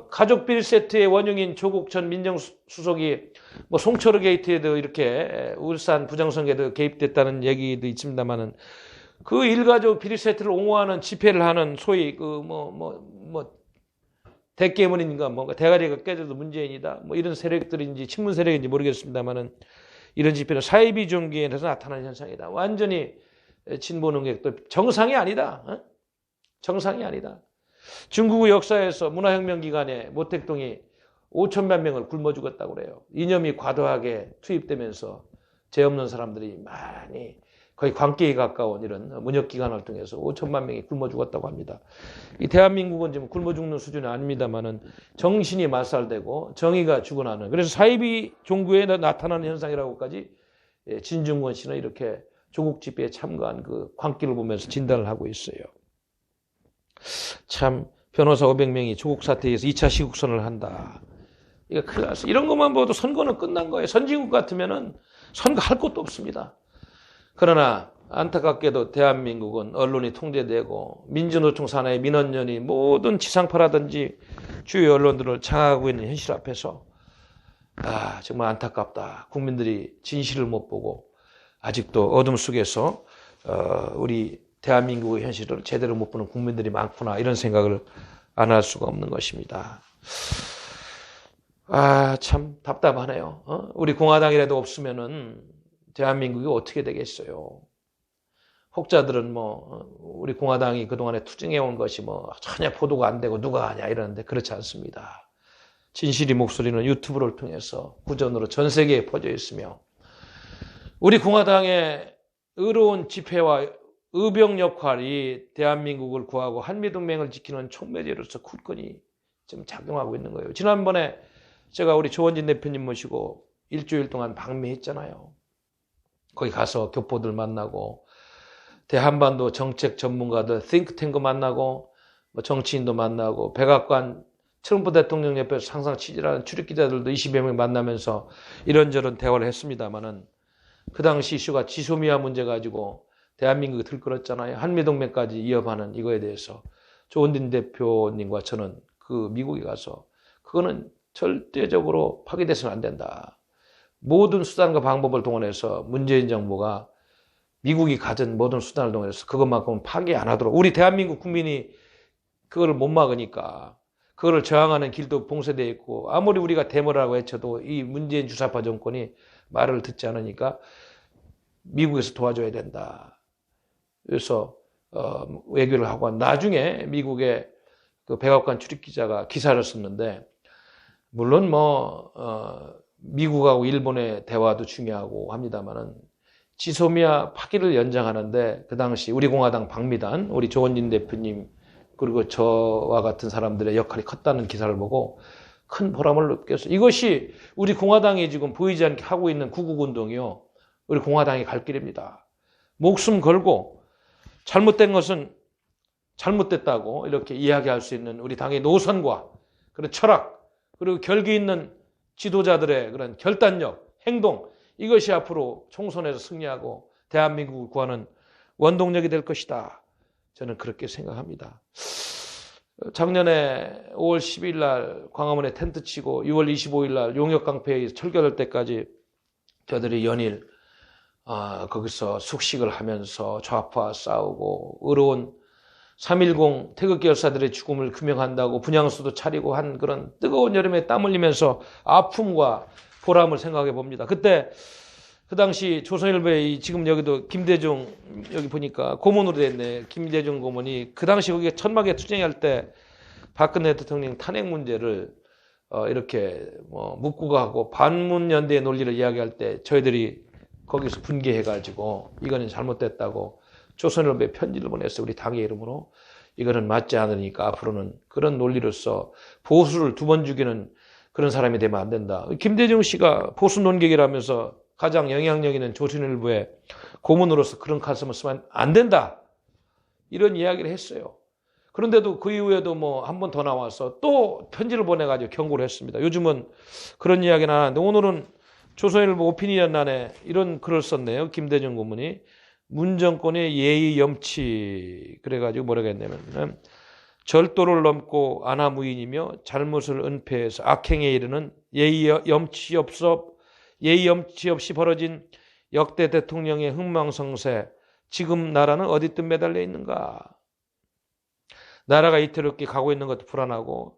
가족 비리 세트의 원흉인 조국 전 민정수석이 송철호 게이트에도 이렇게 울산 부정선거에도 개입됐다는 얘기도 있습니다만은, 그 일가족 비리 세트를 옹호하는 집회를 하는 소위 대깨문인가 뭔가 대가리가 깨져도 문재인이다 이런 세력들인지 친문 세력인지 모르겠습니다만은, 이런 집회는 사이비 종교에서 나타나는 현상이다. 완전히 진보농객도 정상이 아니다. 정상이 아니다. 중국 역사에서 문화혁명 기간에 모택동이 5천만 명을 굶어 죽었다고 그래요. 이념이 과도하게 투입되면서 죄 없는 사람들이 많이 거의 광기에 가까운 이런 문혁기간을 통해서 5천만 명이 굶어 죽었다고 합니다. 이 대한민국은 지금 굶어 죽는 수준이 아닙니다만은 정신이 말살되고 정의가 죽어나는, 그래서 사이비 종교에 나타나는 현상이라고까지 진중권 씨는 이렇게 조국 집회에 참가한 그 광기를 보면서 진단을 하고 있어요. 참, 변호사 500명이 조국 사태에서 2차 시국선언을 한다. 이거 큰일 났어. 이런 것만 봐도 선거는 끝난 거예요. 선진국 같으면은 선거할 것도 없습니다. 그러나 안타깝게도 대한민국은 언론이 통제되고 민주노총 산하의 민원연이 모든 지상파라든지 주요 언론들을 장악하고 있는 현실 앞에서 정말 안타깝다. 국민들이 진실을 못 보고 아직도 어둠 속에서 우리 대한민국의 현실을 제대로 못 보는 국민들이 많구나, 이런 생각을 안 할 수가 없는 것입니다. 참 답답하네요. 우리 공화당이라도 없으면은 대한민국이 어떻게 되겠어요? 혹자들은 우리 공화당이 그동안에 투쟁해온 것이 전혀 보도가 안 되고 누가 하냐 이러는데, 그렇지 않습니다. 진실이 목소리는 유튜브를 통해서 구전으로 전 세계에 퍼져 있으며, 우리 공화당의 의로운 집회와 의병 역할이 대한민국을 구하고 한미동맹을 지키는 촉매제로서 굳건히 지금 작용하고 있는 거예요. 지난번에 제가 우리 조원진 대표님 모시고 일주일 동안 방미했잖아요. 거기 가서 교포들 만나고 대한반도 정책 전문가들 띵크탱크 만나고 정치인도 만나고 백악관 트럼프 대통령 옆에서 항상 취재하는 출입기자들도 20여 명 만나면서 이런저런 대화를 했습니다마는, 그 당시 이슈가 지소미아 문제 가지고 대한민국이 들끓었잖아요. 한미동맹까지 이어가는 이거에 대해서 조원진 대표님과 저는 그 미국에 가서 그거는 절대적으로 파기돼서는 안 된다. 모든 수단과 방법을 동원해서 문재인 정부가 미국이 가진 모든 수단을 동원해서 그것만큼은 파기 안 하도록, 우리 대한민국 국민이 그거를 못 막으니까 그거를 저항하는 길도 봉쇄되어 있고, 아무리 우리가 데모라고 외쳐도 이 문재인 주사파 정권이 말을 듣지 않으니까 미국에서 도와줘야 된다. 그래서 외교를 하고, 나중에 미국의 그 백악관 출입기자가 기사를 썼는데, 물론 미국하고 일본의 대화도 중요하고 합니다만은 지소미아 파기를 연장하는데 그 당시 우리 공화당 방미단, 우리 조원진 대표님 그리고 저와 같은 사람들의 역할이 컸다는 기사를 보고 큰 보람을 느꼈어요. 이것이 우리 공화당이 지금 보이지 않게 하고 있는 구국운동이요. 우리 공화당이 갈 길입니다. 목숨 걸고 잘못된 것은 잘못됐다고 이렇게 이야기할 수 있는 우리 당의 노선과 그런 철학 그리고 결기 있는 지도자들의 그런 결단력, 행동 이것이 앞으로 총선에서 승리하고 대한민국을 구하는 원동력이 될 것이다. 저는 그렇게 생각합니다. 작년에 5월 10일 날 광화문에 텐트 치고 6월 25일 날 용역강폐의 철결할 때까지 저들이 연일 거기서 숙식을 하면서 좌파 싸우고 의로운 3.10 태극기 열사들의 죽음을 규명한다고 분향소도 차리고 한 그런 뜨거운 여름에 땀 흘리면서 아픔과 보람을 생각해 봅니다. 그때 그 당시 조선일보에 지금 여기도 김대중 여기 보니까 고문으로 됐네. 김대중 고문이 그 당시 거기에 천막에 투쟁할 때 박근혜 대통령 탄핵 문제를 이렇게 묻고 가고 반문연대의 논리를 이야기할 때 저희들이 거기서 분개해가지고 이거는 잘못됐다고 조선일보에 편지를 보냈어요. 우리 당의 이름으로. 이거는 맞지 않으니까 앞으로는 그런 논리로서 보수를 2번 죽이는 그런 사람이 되면 안 된다. 김대중 씨가 보수 논객이라면서 가장 영향력 있는 조선일보에 고문으로서 그런 가슴을 쓰면 안 된다. 이런 이야기를 했어요. 그런데도 그 이후에도 한 번 더 나와서 또 편지를 보내가지고 경고를 했습니다. 요즘은 그런 이야기는 안 하는데 오늘은 조선일보 오피니언란에 이런 글을 썼네요. 김대중 고문이. 문정권의 예의 염치 그래가지고 뭐라고 했냐면 절도를 넘고 안하무인이며 잘못을 은폐해서 악행에 이르는 예의 염치 없이 벌어진 역대 대통령의 흥망성쇠 지금 나라는 어디쯤 매달려 있는가. 나라가 이태롭게 가고 있는 것도 불안하고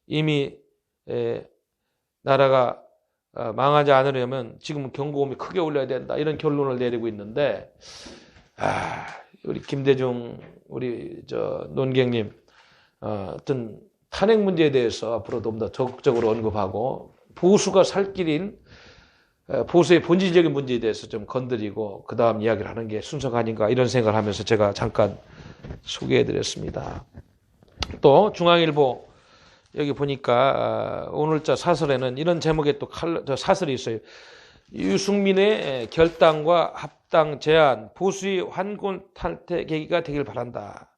이미 나라가 망하지 않으려면 지금 경고음이 크게 울려야 된다. 이런 결론을 내리고 있는데 우리 김대중 우리 논객님 어떤 탄핵 문제에 대해서 앞으로 좀 더 적극적으로 언급하고 보수가 살 길인 보수의 본질적인 문제에 대해서 좀 건드리고 그 다음 이야기를 하는 게 순서가 아닌가 이런 생각을 하면서 제가 잠깐 소개해드렸습니다. 또 중앙일보 여기 보니까 오늘자 사설에는 이런 제목의 또 사설이 있어요. 유승민의 결단과 합당 제안, 보수의 환골 탈퇴 계기가 되길 바란다.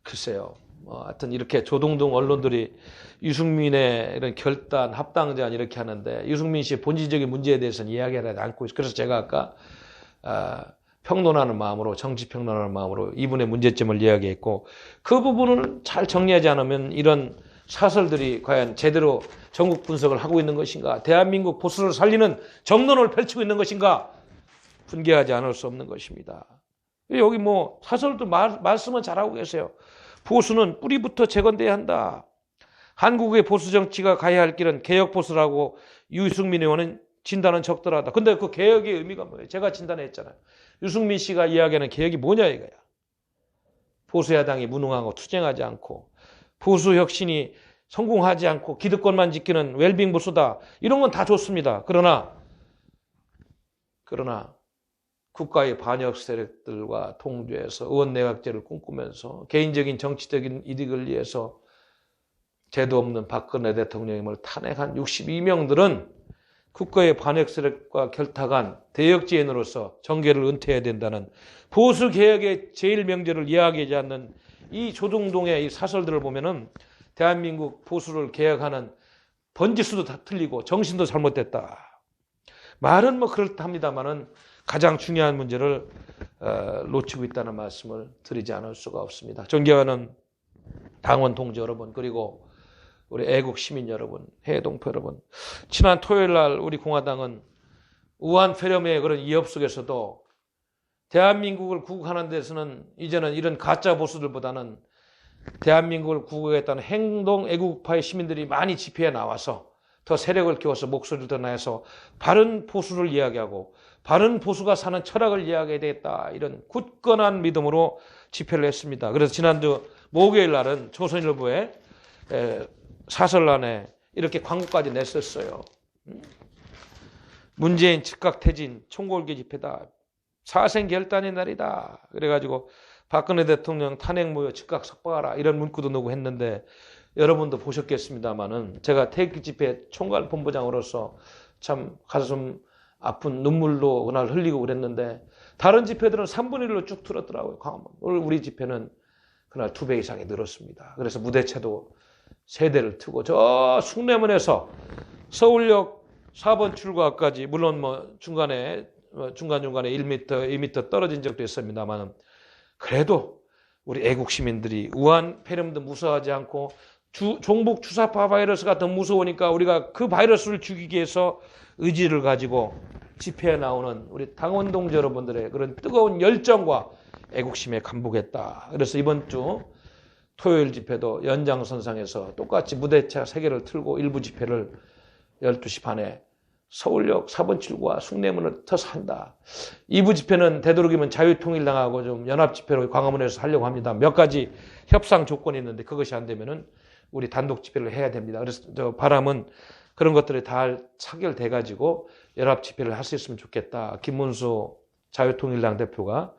글쎄요. 하여튼 이렇게 조동동 언론들이 유승민의 이런 결단, 합당 제안 이렇게 하는데 유승민 씨의 본질적인 문제에 대해서는 이야기하지 않고 있어요. 그래서 제가 아까 평론하는 마음으로 정치 평론하는 마음으로 이분의 문제점을 이야기했고 그 부분을 잘 정리하지 않으면 이런 사설들이 과연 제대로 전국 분석을 하고 있는 것인가 대한민국 보수를 살리는 정론을 펼치고 있는 것인가 분개하지 않을 수 없는 것입니다. 여기 사설도 말씀은 잘하고 계세요. 보수는 뿌리부터 재건돼야 한다. 한국의 보수 정치가 가야 할 길은 개혁 보수라고 유승민 의원은 진단은 적더라다. 근데 그 개혁의 의미가 뭐예요? 제가 진단했잖아요. 유승민 씨가 이야기하는 개혁이 뭐냐 이거야. 보수야당이 무능하고 투쟁하지 않고 보수 혁신이 성공하지 않고 기득권만 지키는 웰빙 보수다. 이런 건 다 좋습니다. 그러나 국가의 반역 세력들과 통조해서 의원내각제를 꿈꾸면서 개인적인 정치적인 이득을 위해서 죄도 없는 박근혜 대통령을 탄핵한 62명들은 국가의 반역 세력과 결탁한 대역죄인으로서 정계를 은퇴해야 된다는 보수개혁의 제1명제를 이야기하지 않는 이 조동동의 이 사설들을 보면은 대한민국 보수를 개혁하는 번지수도 다 틀리고 정신도 잘못됐다. 말은 그렇답니다만은 가장 중요한 문제를 놓치고 있다는 말씀을 드리지 않을 수가 없습니다. 존경하는 당원 동지 여러분 그리고 우리 애국 시민 여러분, 해외 동포 여러분, 지난 토요일 날 우리 공화당은 우한 폐렴의 그런 위협 속에서도 대한민국을 구국하는 데서는 이제는 이런 가짜 보수들보다는 대한민국을 구국하겠다는 행동 애국파의 시민들이 많이 집회에 나와서 더 세력을 키워서 목소리를 더 내서 바른 보수를 이야기하고 바른 보수가 사는 철학을 이야기해야 되겠다. 이런 굳건한 믿음으로 집회를 했습니다. 그래서 지난주 목요일 날은 조선일보에 사설란에 이렇게 광고까지 냈었어요. 문재인 즉각 퇴진, 총궐기 집회다. 사생결단의 날이다. 그래가지고 박근혜 대통령 탄핵 무효 즉각 석방하라. 이런 문구도 넣고 했는데 여러분도 보셨겠습니다마는 제가 태극기 집회 총괄 본부장으로서 참 가슴 아픈 눈물도 그날 흘리고 그랬는데 다른 집회들은 3분의 1로 쭉 틀었더라고요. 오늘 우리 집회는 그날 2배 이상이 늘었습니다. 그래서 무대차도 3대를 트고 저 숭례문에서 서울역 4번 출구까지 물론 뭐 중간중간에 1m, 2m 떨어진 적도 있습니다만 그래도 우리 애국 시민들이 우한 폐렴도 무서워하지 않고 종북 주사파 바이러스가 더 무서우니까 우리가 그 바이러스를 죽이기 위해서 의지를 가지고 집회에 나오는 우리 당원 동지 여러분들의 그런 뜨거운 열정과 애국심에 감복했다. 그래서 이번 주 토요일 집회도 연장선상에서 똑같이 무대차 3개를 틀고 일부 집회를 12시 반에 서울역 4번 출구와 숭례문을 터서 한다. 2부 집회는 되도록이면 자유통일당하고 좀 연합집회로 광화문에서 하려고 합니다. 몇 가지 협상 조건이 있는데 그것이 안 되면은 우리 단독 집회를 해야 됩니다. 그래서 저 바람은 그런 것들이 다 차결돼 가지고 연합 집회를 할 수 있으면 좋겠다. 김문수 자유통일당 대표가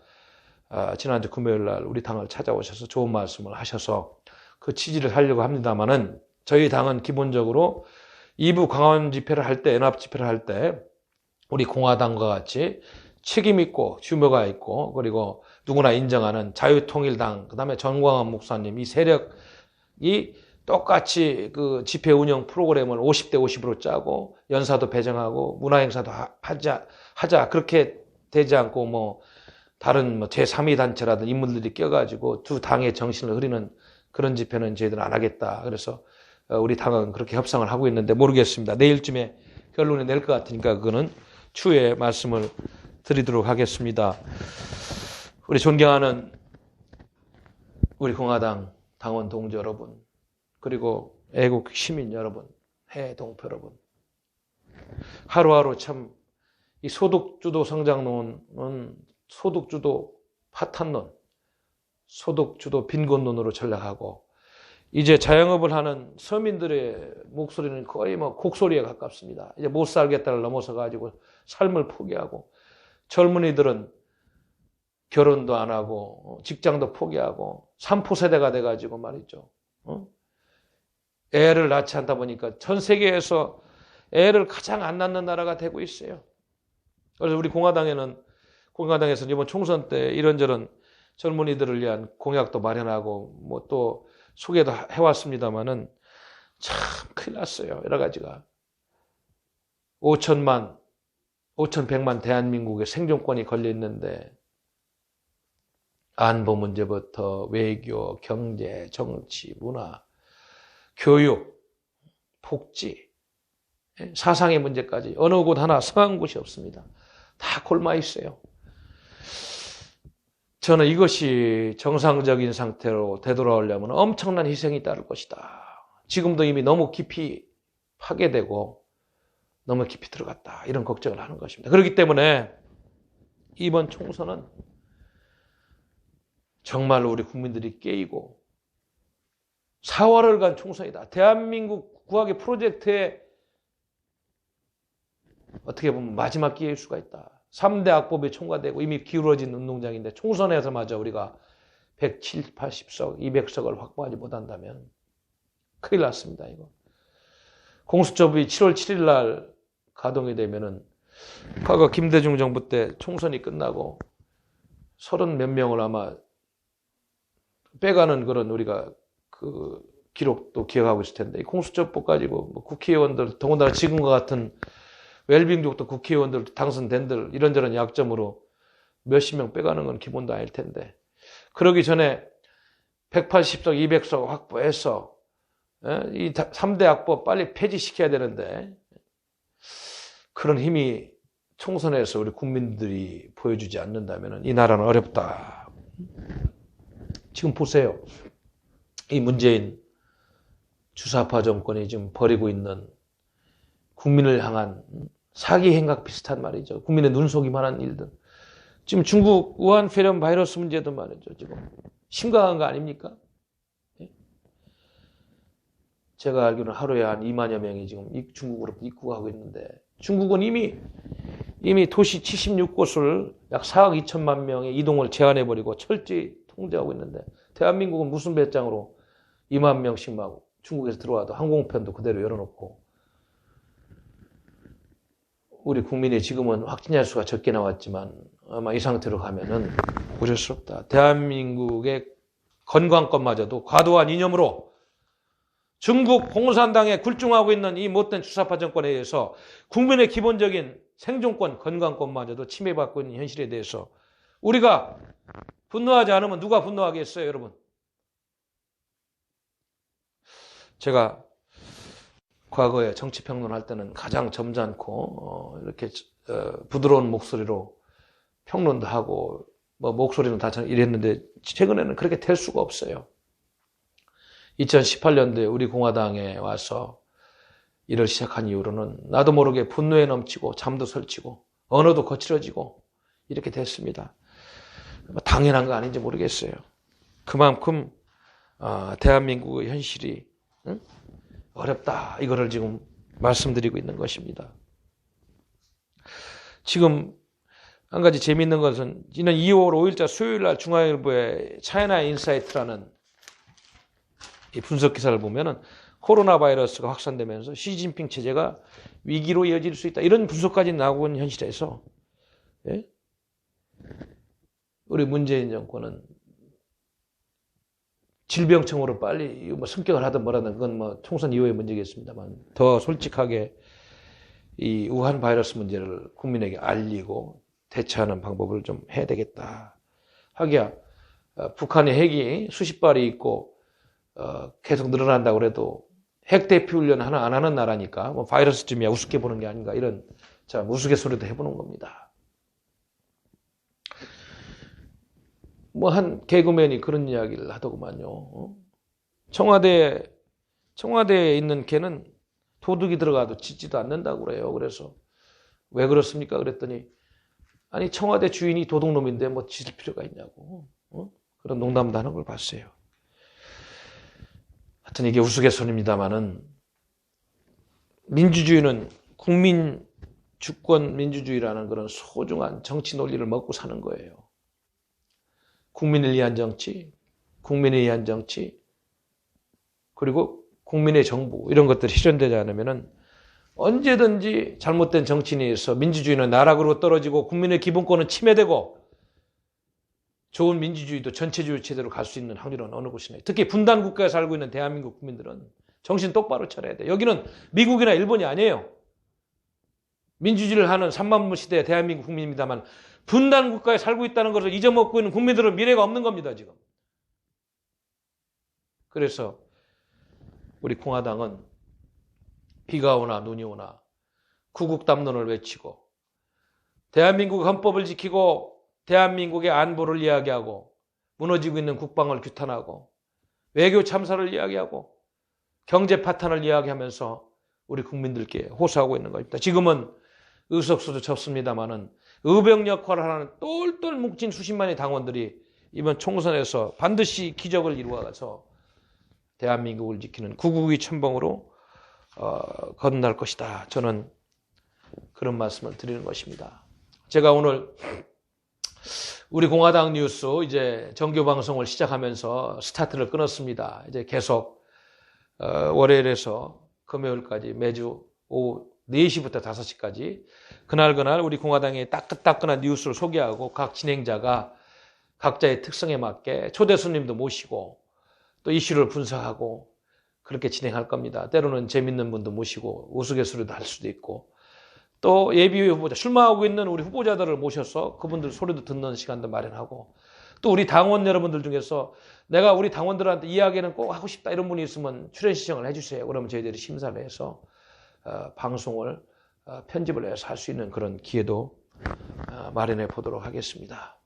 지난주 금요일 날 우리 당을 찾아오셔서 좋은 말씀을 하셔서 그 취지를 하려고 합니다만은 저희 당은 기본적으로 2부 광화문 집회를 할 때, 연합 집회를 할 때 우리 공화당과 같이 책임 있고 규모가 있고 그리고 누구나 인정하는 자유통일당 그다음에 전광훈 목사님 이 세력이 똑같이 그 집회 운영 프로그램을 50대 50으로 짜고 연사도 배정하고 문화행사도 하자 그렇게 되지 않고 뭐 다른 뭐 제3위 단체라든 인물들이 껴가지고 두 당의 정신을 흐리는 그런 집회는 저희들은 안 하겠다. 그래서 우리 당은 그렇게 협상을 하고 있는데 모르겠습니다. 내일쯤에 결론이 낼 것 같으니까 그거는 추후에 말씀을 드리도록 하겠습니다. 우리 존경하는 우리 공화당 당원 동지 여러분 그리고 애국 시민 여러분, 해외 동포 여러분 하루하루 참 이 소득주도 성장론은 소득주도 파탄론, 소득주도 빈곤론으로 전락하고 이제 자영업을 하는 서민들의 목소리는 거의 뭐 곡소리에 가깝습니다. 이제 못 살겠다를 넘어서 가지고 삶을 포기하고 젊은이들은 결혼도 안 하고 직장도 포기하고 삼포세대가 돼가지고 말이죠. 애를 낳지 않다 보니까 전 세계에서 애를 가장 안 낳는 나라가 되고 있어요. 그래서 우리 공화당에서는 이번 총선 때 이런저런 젊은이들을 위한 공약도 마련하고 뭐 또 소개도 해왔습니다만은 참 큰일 났어요. 여러 가지가. 5,100만 대한민국의 생존권이 걸려있는데 안보 문제부터 외교, 경제, 정치, 문화, 교육, 복지, 사상의 문제까지 어느 곳 하나 성한 곳이 없습니다. 다 골마 있어요. 저는 이것이 정상적인 상태로 되돌아오려면 엄청난 희생이 따를 것이다. 지금도 이미 너무 깊이 파괴되고 너무 깊이 들어갔다. 이런 걱정을 하는 것입니다. 그렇기 때문에 이번 총선은 정말로 우리 국민들이 깨이고 4월간 총선이다. 대한민국 구하기 프로젝트의 어떻게 보면 마지막 기회일 수가 있다. 3대 악법이 총괄되고 이미 기울어진 운동장인데 총선에서마저 우리가 170, 80석, 200석을 확보하지 못한다면 큰일 났습니다. 이거. 공수처법이 7월 7일 날 가동이 되면은 과거 김대중 정부 때 총선이 끝나고 30 몇 명을 아마 빼가는 그런 우리가 그 기록도 기억하고 있을 텐데 이 공수처법 가지고 뭐 국회의원들 더군다나 지금과 같은 웰빙족도 국회의원들 당선된들 이런저런 약점으로 몇십 명 빼가는 건 기본도 아닐 텐데 그러기 전에 180석, 200석 확보해서 이 3대 악법 빨리 폐지시켜야 되는데 그런 힘이 총선에서 우리 국민들이 보여주지 않는다면 이 나라는 어렵다. 지금 보세요. 이 문재인 주사파 정권이 지금 벌이고 있는 국민을 향한 사기 행각 비슷한 말이죠. 국민의 눈속임하는 일들. 지금 중국 우한 폐렴 바이러스 문제도 말이죠. 지금 심각한 거 아닙니까? 제가 알기로는 하루에 한 2만여 명이 지금 중국으로 입국하고 있는데 중국은 이미 도시 76곳을 약 4억 2천만 명의 이동을 제한해버리고 철저히 통제하고 있는데, 대한민국은 무슨 배짱으로 2만 명씩 막 중국에서 들어와도 항공편도 그대로 열어놓고, 우리 국민이 지금은 확진자 수가 적게 나왔지만 아마 이 상태로 가면은 우려스럽다. 대한민국의 건강권마저도 과도한 이념으로 중국 공산당에 굴중하고 있는 이 못된 주사파 정권에 의해서 국민의 기본적인 생존권, 건강권마저도 침해받고 있는 현실에 대해서 우리가 분노하지 않으면 누가 분노하겠어요, 여러분? 제가 과거에 정치평론할 때는 가장 점잖고 이렇게 부드러운 목소리로 평론도 하고 뭐 목소리는 다 이랬는데, 최근에는 그렇게 될 수가 없어요. 2018년도에 우리 공화당에 와서 일을 시작한 이후로는 나도 모르게 분노에 넘치고 잠도 설치고 언어도 거칠어지고 이렇게 됐습니다. 당연한 거 아닌지 모르겠어요. 그만큼 대한민국의 현실이 어렵다, 이거를 지금 말씀드리고 있는 것입니다. 지금 한 가지 재미있는 것은 지난 2월 5일자 수요일 날 중앙일보의 차이나 인사이트라는 이 분석 기사를 보면은 코로나 바이러스가 확산되면서 시진핑 체제가 위기로 이어질 수 있다, 이런 분석까지 나오고 있는 현실에서, 예? 우리 문재인 정권은 질병청으로 빨리 뭐 성격을 하든 뭐라든 그건 뭐 총선 이후의 문제겠습니다만, 더 솔직하게 이 우한 바이러스 문제를 국민에게 알리고 대처하는 방법을 좀 해야 되겠다. 하기야 북한의 핵이 수십 발이 있고 계속 늘어난다고 그래도 핵 대피 훈련 하나 안 하는 나라니까 뭐 바이러스쯤이야 우습게 보는 게 아닌가, 이런 참 우스갯소리도 해보는 겁니다. 뭐 한 개그맨이 그런 이야기를 하더구만요. 청와대에 있는 개는 도둑이 들어가도 짖지도 않는다고 그래요. 그래서 왜 그렇습니까? 그랬더니 아니 청와대 주인이 도둑놈인데 뭐 짖을 필요가 있냐고 그런 농담도 하는 걸 봤어요. 하여튼 이게 우스갯소리입니다만은, 민주주의는 국민 주권 민주주의라는 그런 소중한 정치 논리를 먹고 사는 거예요. 국민을 위한 정치, 국민에 의한 정치, 그리고 국민의 정부, 이런 것들이 실현되지 않으면은 언제든지 잘못된 정치인에 의해서 민주주의는 나락으로 떨어지고 국민의 기본권은 침해되고 좋은 민주주의도 전체주의 체제로 갈 수 있는 확률은 어느 곳이나, 특히 분단 국가에 살고 있는 대한민국 국민들은 정신 똑바로 차려야 돼. 여기는 미국이나 일본이 아니에요. 민주주의를 하는 3만불 시대의 대한민국 국민입니다만, 분단 국가에 살고 있다는 것을 잊어먹고 있는 국민들은 미래가 없는 겁니다, 지금. 그래서 우리 공화당은 비가 오나 눈이 오나 구국담론을 외치고 대한민국 헌법을 지키고 대한민국의 안보를 이야기하고 무너지고 있는 국방을 규탄하고 외교 참사를 이야기하고 경제 파탄을 이야기하면서 우리 국민들께 호소하고 있는 겁니다. 지금은 의석수도 적습니다만은 의병 역할을 하는 똘똘 뭉친 수십만의 당원들이 이번 총선에서 반드시 기적을 이루어가서 대한민국을 지키는 구국의 천봉으로 거듭날 것이다. 저는 그런 말씀을 드리는 것입니다. 제가 오늘 우리 공화당 뉴스 이제 정규 방송을 시작하면서 스타트를 끊었습니다. 이제 계속 월요일에서 금요일까지 매주 오후 4시부터 5시까지 그날 우리 공화당의 따끈따끈한 뉴스를 소개하고 각 진행자가 각자의 특성에 맞게 초대 손님도 모시고 또 이슈를 분석하고 그렇게 진행할 겁니다. 때로는 재밌는 분도 모시고 우스갯소리도 할 수도 있고, 또 예비 후보자, 출마하고 있는 우리 후보자들을 모셔서 그분들 소리도 듣는 시간도 마련하고, 또 우리 당원 여러분들 중에서 내가 우리 당원들한테 이야기는 꼭 하고 싶다 이런 분이 있으면 출연 신청을 해주세요. 그러면 저희들이 심사를 해서 방송을 편집을 해서 할 수 있는 그런 기회도 마련해 보도록 하겠습니다.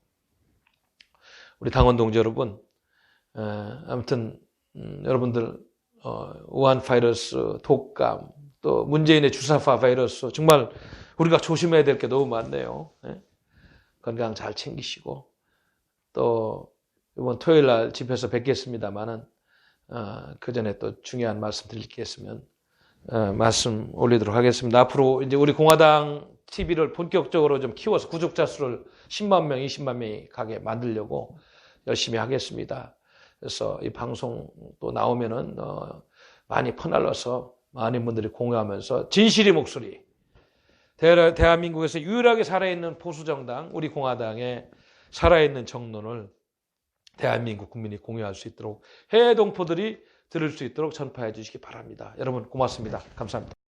우리 당원 동지 여러분, 아무튼 여러분들 우한 바이러스, 독감, 또 문재인의 주사파 바이러스, 정말 우리가 조심해야 될 게 너무 많네요. 건강 잘 챙기시고, 또 이번 토요일 날 집회에서 뵙겠습니다만은 그 전에 또 중요한 말씀 드릴 게 있으면, 말씀 올리도록 하겠습니다. 앞으로 이제 우리 공화당 TV를 본격적으로 좀 키워서 구독자 수를 10만 명, 20만 명이 가게 만들려고 열심히 하겠습니다. 그래서 이 방송 또 나오면은 많이 퍼날려서 많은 분들이 공유하면서 진실의 목소리, 대한민국에서 유일하게 살아있는 보수정당 우리 공화당의 살아있는 정론을 대한민국 국민이 공유할 수 있도록 해외 동포들이 들을 수 있도록 전파해 주시기 바랍니다. 여러분 고맙습니다. 감사합니다.